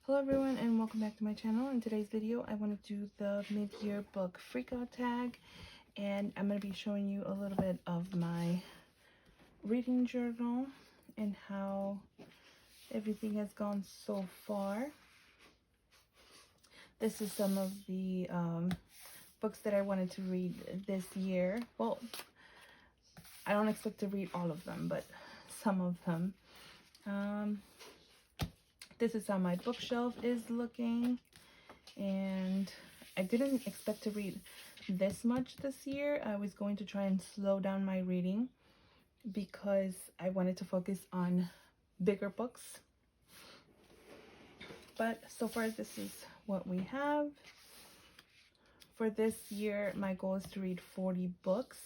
Hello everyone and welcome back to my channel. In today's video I want to do the mid-year book freakout tag, and I'm going to be showing you a little bit of my reading journal and how everything has gone so far. This is some of the books that I wanted to read this year. Well, I don't expect to read all of them, but some of them. This is how my bookshelf is looking, and I didn't expect to read this much this year. I was going to try and slow down my reading because I wanted to focus on bigger books. But so far this is what we have. For this year, my goal is to read 40 books.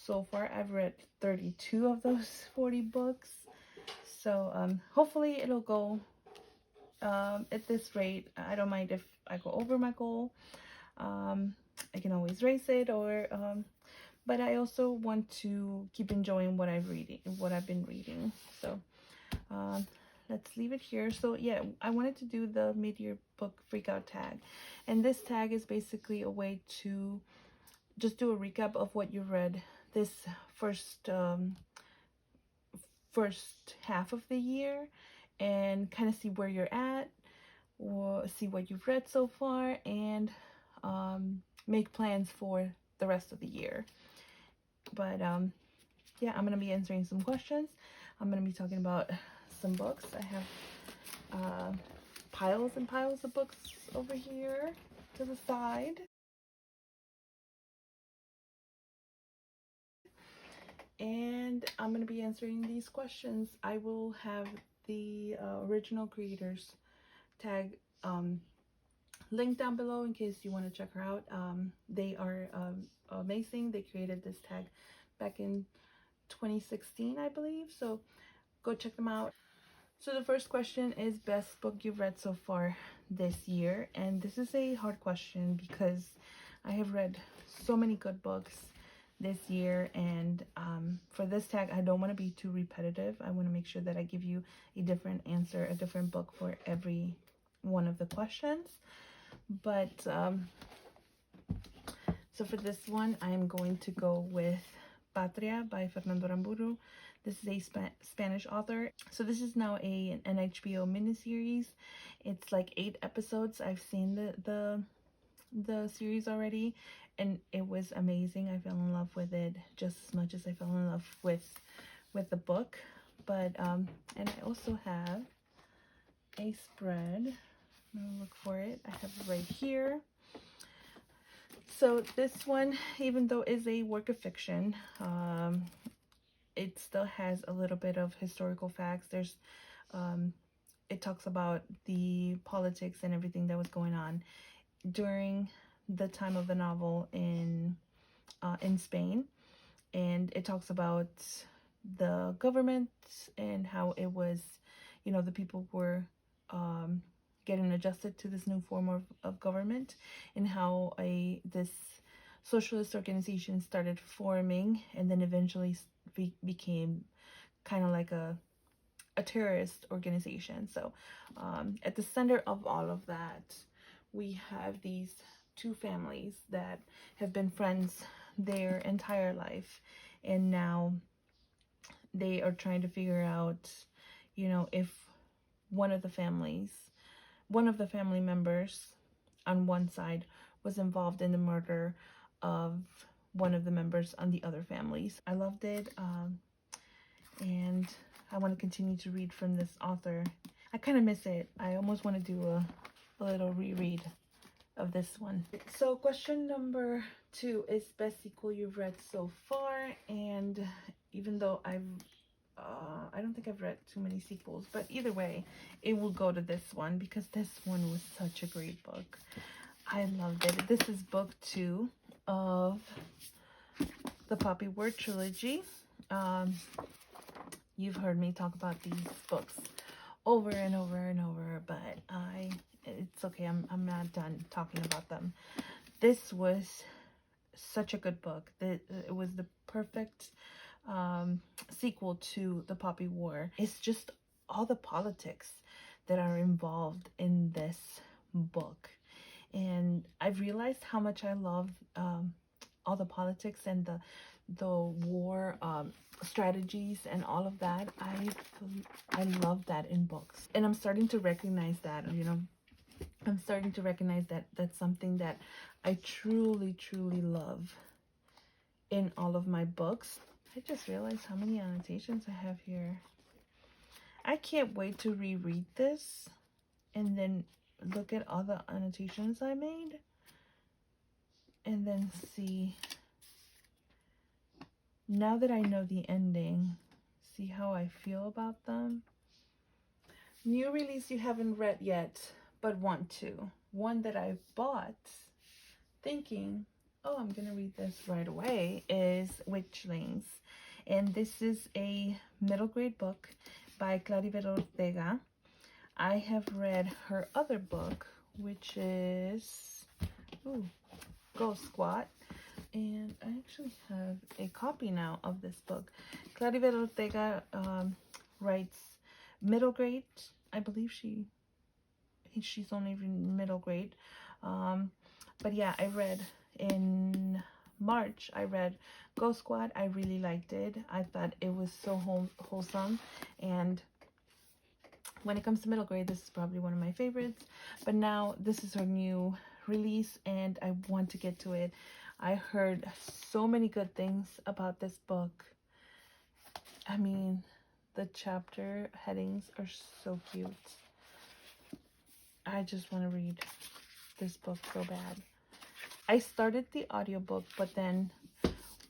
So far I've read 32 of those 40 books. So hopefully it'll go at this rate. I don't mind if I go over my goal. I can always raise it, or but I also want to keep enjoying what I've been reading. So let's leave it here. So yeah, I wanted to do the mid-year book freakout tag, and this tag is basically a way to just do a recap of what you read this first half of the year, and kind of see where you're at, or see what you've read so far, and make plans for the rest of the year. But yeah, I'm gonna be answering some questions. I'm gonna be talking about some books. I have piles and piles of books over here to the side. And I'm going to be answering these questions. I will have the original creators tag linked down below in case you want to check her out. They are amazing. They created this tag back in 2016, I believe. So go check them out. So the first question is best book you've read so far this year. And this is a hard question because I have read so many good books this year, and for this tag I don't want to be too repetitive. I want to make sure that I give you a different answer, a different book for every one of the questions. But so for this one I'm going to go with Patria by Fernando Aramburu. This is a Spanish author. So this is now an HBO miniseries. It's like 8 episodes. I've seen the series already, and it was amazing. I fell in love with it just as much as I fell in love with the book. But and I also have a spread. I'm gonna look for it. I have it right here. So this one, even though is a work of fiction, it still has a little bit of historical facts. There's it talks about the politics and everything that was going on during the time of the novel in Spain, and it talks about the government and how it was, you know, the people were getting adjusted to this new form of government, and how this socialist organization started forming, and then eventually became kind of like a terrorist organization. So at the center of all of that, we have these 2 families that have been friends their entire life, and now they are trying to figure out, you know, if one of the family members on one side was involved in the murder of one of the members on the other families. I loved it, and I want to continue to read from this author. I kind of miss it. I almost want to do a little reread of this one. So question number 2 is best sequel you've read so far. And even though I don't think I've read too many sequels, but either way it will go to this one because this one was such a great book. I loved it. This is book 2 of the Poppy Word trilogy. You've heard me talk about these books over and over and over, but it's okay. I'm not done talking about them. This was such a good book. It was the perfect sequel to The Poppy War. It's just all the politics that are involved in this book. And I've realized how much I love all the politics and the war strategies and all of that. I love that in books, and I'm starting to recognize that. I'm starting to recognize that that's something that I truly, truly love in all of my books. I just realized how many annotations I have here. I can't wait to reread this and then look at all the annotations I made and then see, now that I know the ending, see how I feel about them. New release you haven't read yet but want to. One that I bought thinking, oh, I'm gonna read this right away, is Witchlings. And this is a middle grade book by Claribel Ortega. I have read her other book, which is Ghost Squad, and I actually have a copy now of this book. Claribel Ortega writes middle grade. I believe she's only in middle grade. But yeah, I read in March, I read Ghost Squad. I really liked it. I thought it was so wholesome, and when it comes to middle grade, this is probably one of my favorites. But now this is her new release and I want to get to it. I heard so many good things about this book. I mean, the chapter headings are so cute. I just want to read this book so bad. I started the audiobook, but then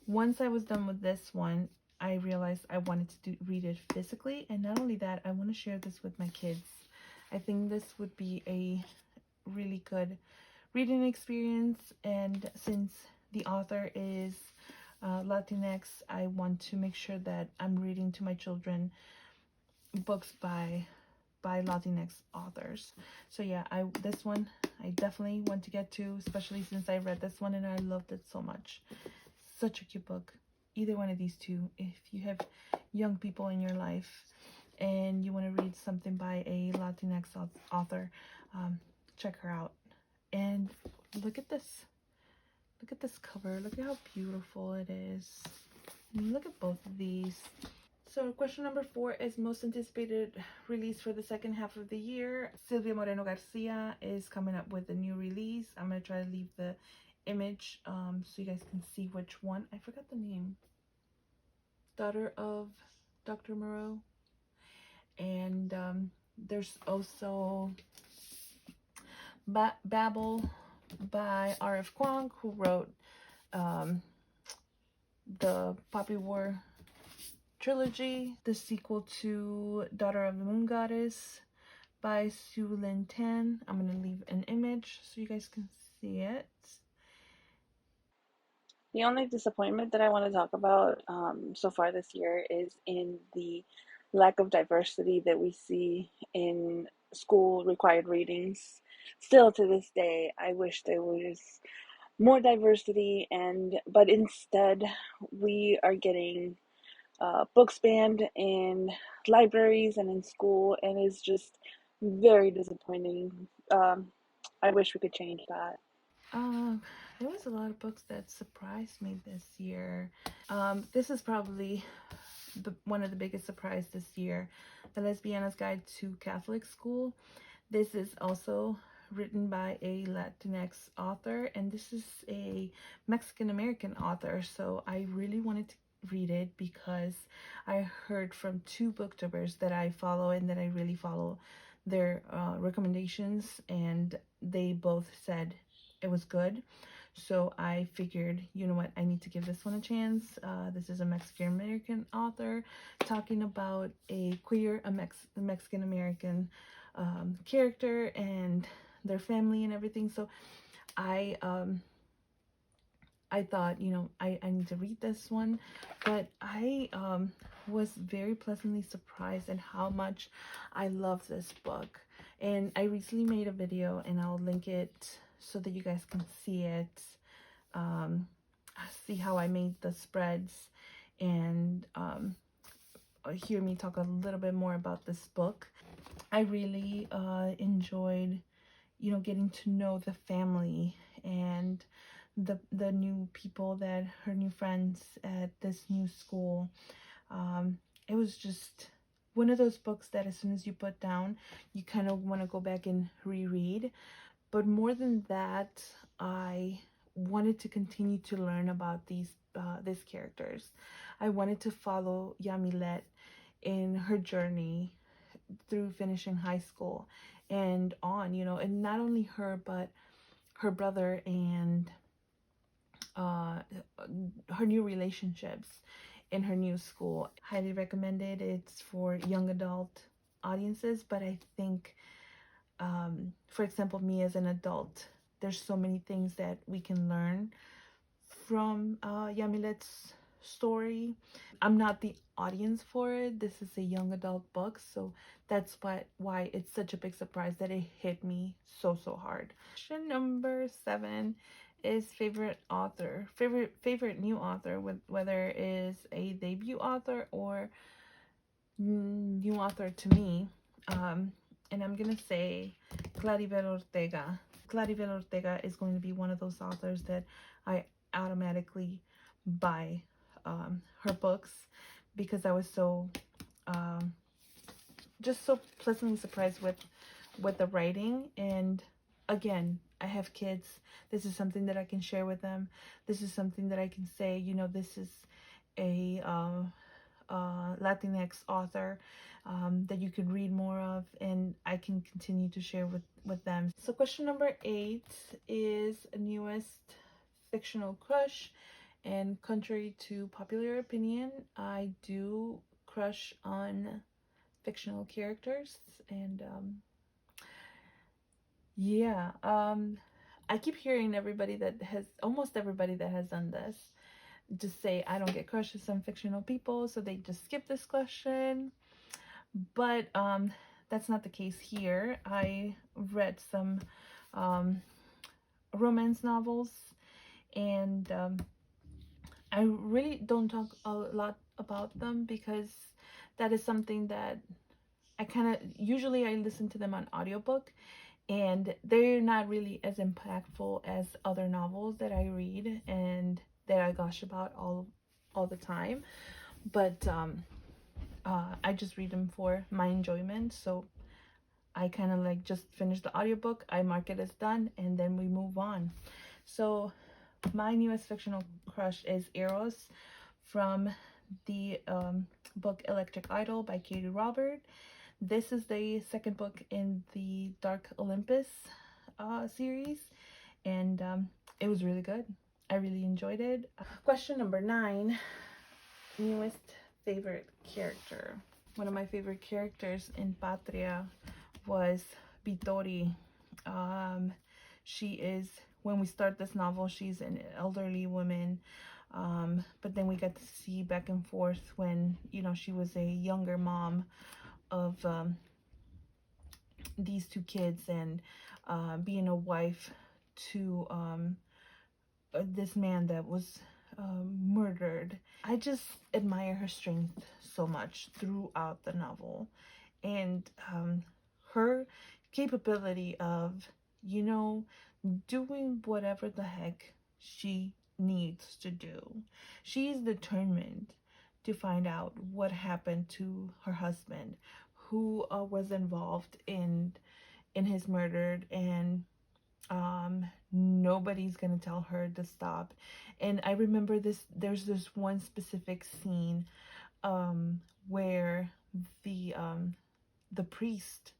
once I was done with this one, I realized I wanted to read it physically. And not only that, I want to share this with my kids. I think this would be a really good reading experience. And since the author is Latinx, I want to make sure that I'm reading to my children books by Latinx authors. So yeah, this one I definitely want to get to, especially since I read this one and I loved it so much. Such a cute book. Either one of these two, if you have young people in your life and you want to read something by a Latinx author, check her out. And look at this. Look at this cover. Look at how beautiful it is. Look at both of these. So question number 4 is most anticipated release for the second half of the year. Silvia Moreno Garcia is coming up with a new release. I'm going to try to leave the image so you guys can see which one. I forgot the name. Daughter of Dr. Moreau. And there's also Babel by R.F. Kuang, who wrote the Poppy War trilogy, the sequel to Daughter of the Moon Goddess by Su Lin Tan. I'm going to leave an image so you guys can see it. The only disappointment that I want to talk about so far this year is in the lack of diversity that we see in school required readings. Still to this day, I wish there was more diversity, but instead we are getting books banned in libraries and in school, and it's just very disappointing. I wish we could change that. There was a lot of books that surprised me this year. This is probably one of the biggest surprise this year. The Lesbiana's Guide to Catholic School. This is also written by a Latinx author, and this is a Mexican-American author, so I really wanted to read it because I heard from 2 booktubers that I follow and that I really follow their recommendations, and they both said it was good. So I figured, you know what, I need to give this one a chance. This is a Mexican-American author talking about a Mexican-American character and their family and everything. So I thought, you know, I need to read this one, but I was very pleasantly surprised at how much I love this book. And I recently made a video, and I'll link it so that you guys can see it, see how I made the spreads, and hear me talk a little bit more about this book. I really enjoyed, getting to know the family and the new people, that her new friends at this new school. It was just one of those books that as soon as you put down, you kind of want to go back and reread. But more than that, I wanted to continue to learn about these characters. I wanted to follow Yamilet in her journey through finishing high school and on, and not only her, but her brother and uh, her new relationships in her new school. Highly recommended. It's for young adult audiences, but I think, for example, me as an adult, there's so many things that we can learn from Yamilet's story. I'm not the audience for it. This is a young adult book, so that's why it's such a big surprise that it hit me so hard. Question number 7 is favorite author, favorite new author, with whether it is a debut author or new author to me. And I'm gonna say Claribel Ortega. Claribel Ortega is going to be one of those authors that I automatically buy her books, because I was so just so pleasantly surprised with the writing. And again, I have kids. This is something that I can share with them. This is something that I can say, this is a Latinx author that you could read more of, and I can continue to share with them. So question number 8 is newest fictional crush. And contrary to popular opinion, I do crush on fictional characters. And yeah, I keep hearing almost everybody that has done this just say, I don't get crushes on fictional people, so they just skip this question. But that's not the case here. I read some romance novels, and I really don't talk a lot about them, because that is something that I kind of usually I listen to them on audiobook, and they're not really as impactful as other novels that I read and that I gush about all the time. But I just read them for my enjoyment. So I kind of like just finish the audiobook, I mark it as done, and then we move on. So my newest fictional crush is Eros, from the book Electric Idol by Katie Robert. This is the second book in the Dark Olympus series, and it was really good. I really enjoyed it. Question number 9, newest favorite character. One of my favorite characters in Patria was Vittori. She is, when we start this novel, she's an elderly woman, but then we get to see back and forth when, she was a younger mom of these 2 kids, and being a wife to this man that was murdered. I just admire her strength so much throughout the novel, and her capability of, doing whatever the heck she needs to do. She's determined to find out what happened to her husband, who was involved in his murder, and nobody's gonna tell her to stop. And I remember there's this one specific scene where the priest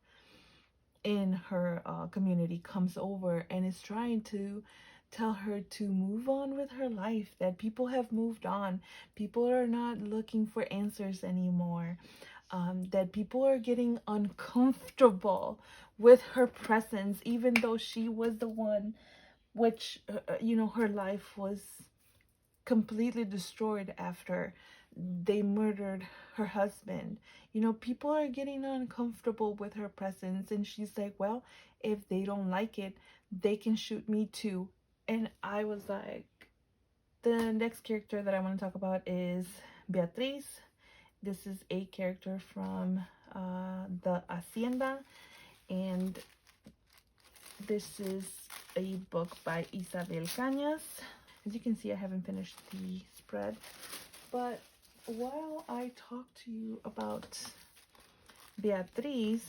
in her community comes over and is trying to tell her to move on with her life, that people have moved on, people are not looking for answers anymore, that people are getting uncomfortable with her presence, even though she was the one which her life was completely destroyed after they murdered her husband. People are getting uncomfortable with her presence, and she's like, well, if they don't like it, they can shoot me too. And I was like, the next character that I want to talk about is Beatriz. This is a character from The Hacienda, and this is a book by Isabel Cañas. As you can see, I haven't finished the spread, but while I talk to you about Beatriz,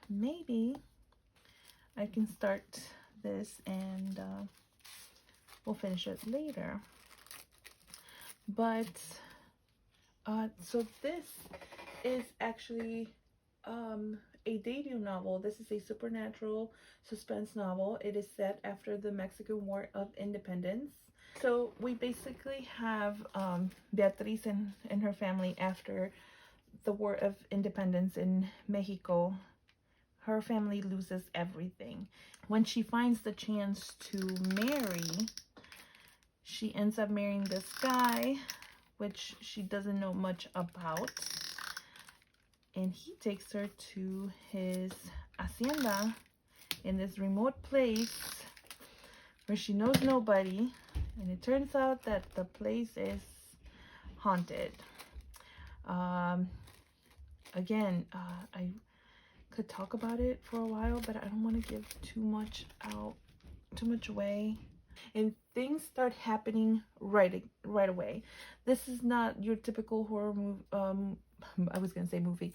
maybe I can start this and we'll finish it later. But so this is actually a debut novel. This is a supernatural suspense novel. It is set after the Mexican War of Independence. So we basically have Beatriz and her family after the War of Independence in Mexico. Her family loses everything. When she finds the chance to marry, she ends up marrying this guy, which she doesn't know much about. And he takes her to his hacienda in this remote place where she knows nobody. And it turns out that the place is haunted. Again, I could talk about it for a while, but I don't want to give too much away. And things start happening right away. This is not your typical horror movie. I was gonna say movie.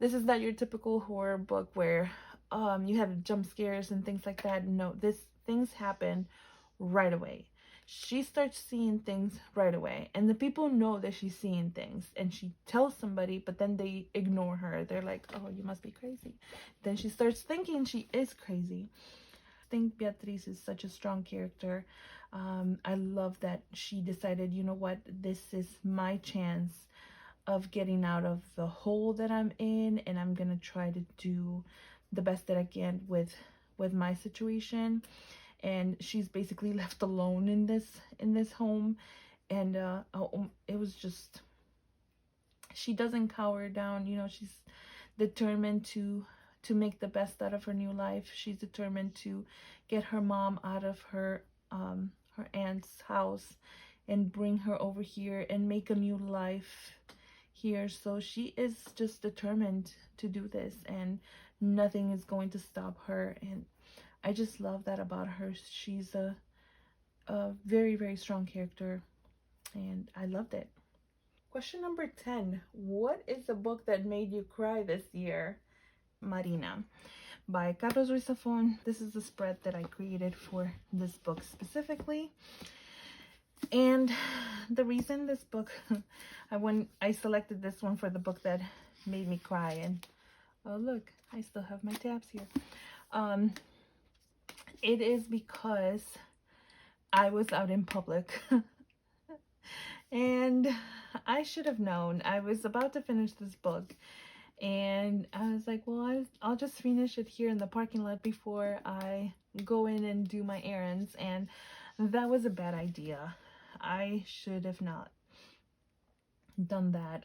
This is not your typical horror book where you have jump scares and things like that. No, things happen right away. She starts seeing things right away, and the people know that she's seeing things, and she tells somebody, but then they ignore her. They're like, oh, you must be crazy. Then she starts thinking she is crazy. I think Beatriz is such a strong character. I love that she decided, you know what, this is my chance of getting out of the hole that I'm in, and I'm gonna try to do the best that I can with my situation. And she's basically left alone in this home, and it was just, she doesn't cower down. You know, she's determined to make the best out of her new life. She's determined to get her mom out of her aunt's house and bring her over here and make a new life here. So she is just determined to do this, and nothing is going to stop her. And I just love that about her. She's a very, very strong character, and I loved it. Question number 10. What is a book that made you cry this year? Marina by Carlos Ruiz Zafón. This is the spread that I created for this book specifically. And the reason this book, I selected this one for the book that made me cry. And oh look, I still have my tabs here. It is because I was out in public and I should have known. I was about to finish this book, and I was like, well, I'll just finish it here in the parking lot before I go in and do my errands. And that was a bad idea. I should have not done that.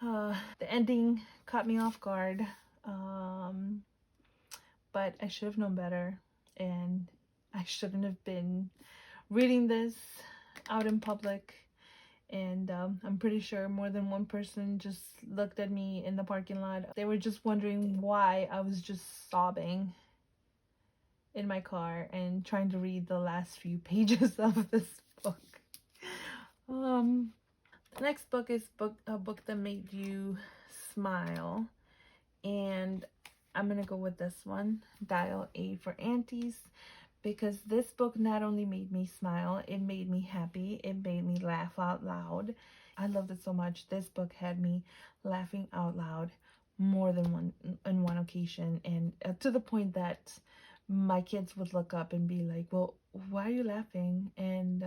The ending caught me off guard, but I should have known better, and I shouldn't have been reading this out in public. And I'm pretty sure more than one person just looked at me in the parking lot. They were just wondering why I was just sobbing in my car and trying to read the last few pages of this book. The next book is a book that made you smile, and I'm gonna go with this one, Dial A for Aunties, because this book not only made me smile, it made me happy, it made me laugh out loud. I loved it so much. This book had me laughing out loud more than one occasion, and to the point that my kids would look up and be like, well, why are you laughing? And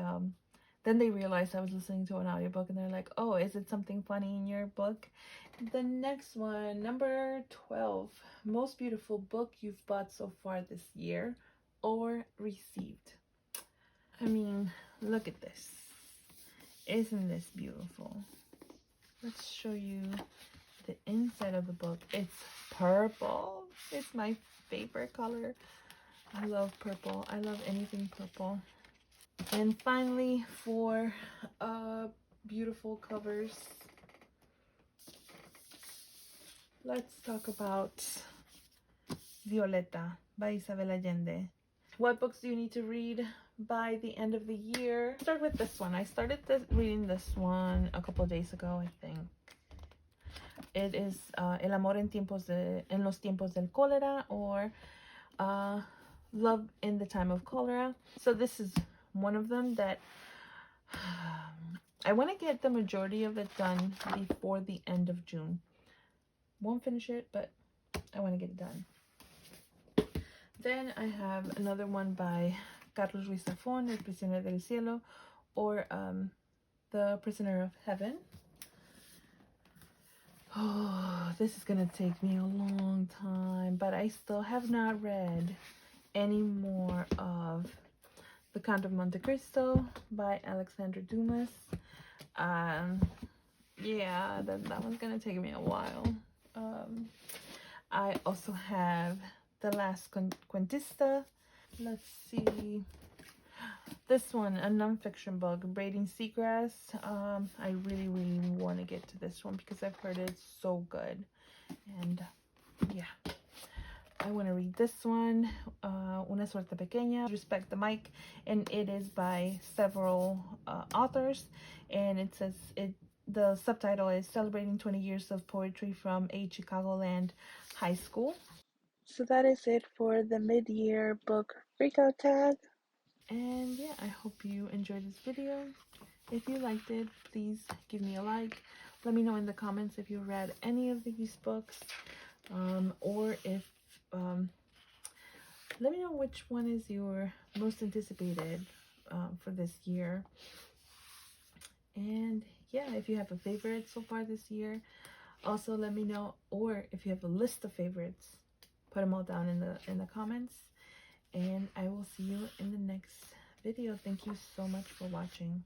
then they realized I was listening to an audiobook, and they're like, oh, is it something funny in your book? The next one, number 12, most beautiful book you've bought so far this year or received. I mean, look at this. Isn't this beautiful? Let's show you the inside of the book. It's purple. It's my favorite color. I love purple. I love anything purple. And finally, for beautiful covers, let's talk about Violeta by Isabel Allende. What books do you need to read by the end of the year? Start with this one. I started reading this one a couple of days ago, I think. It is El amor en los tiempos del cólera, or Love in the Time of Cholera. So this is one of them that I want to get the majority of it done before the end of June. Won't finish it, but I want to get it done. Then I have another one by Carlos Ruiz Zafón, El Prisionero del Cielo, or The Prisoner of Heaven. Oh, this is gonna take me a long time, but I still have not read any more of The Count of Monte Cristo by Alexandre Dumas. Yeah, that one's gonna take me a while. I also have The Last Cuentista. Let's see. This one, a nonfiction book, Braiding Seagrass. I really want to get to this one because I've heard it's so good. And yeah, I want to read this one, Una Suerte Pequeña, Respect the Mic. And it is by several authors. And it says, the subtitle is Celebrating 20 Years of Poetry from a Chicagoland High School. So that is it for the mid-year book freakout tag. And yeah, I hope you enjoyed this video. If you liked it, please give me a like. Let me know in the comments if you read any of these books, or if let me know which one is your most anticipated for this year. And yeah, if you have a favorite so far this year, also let me know. Or if you have a list of favorites, put them all down in the comments. And I will see you in the next video. Thank you so much for watching.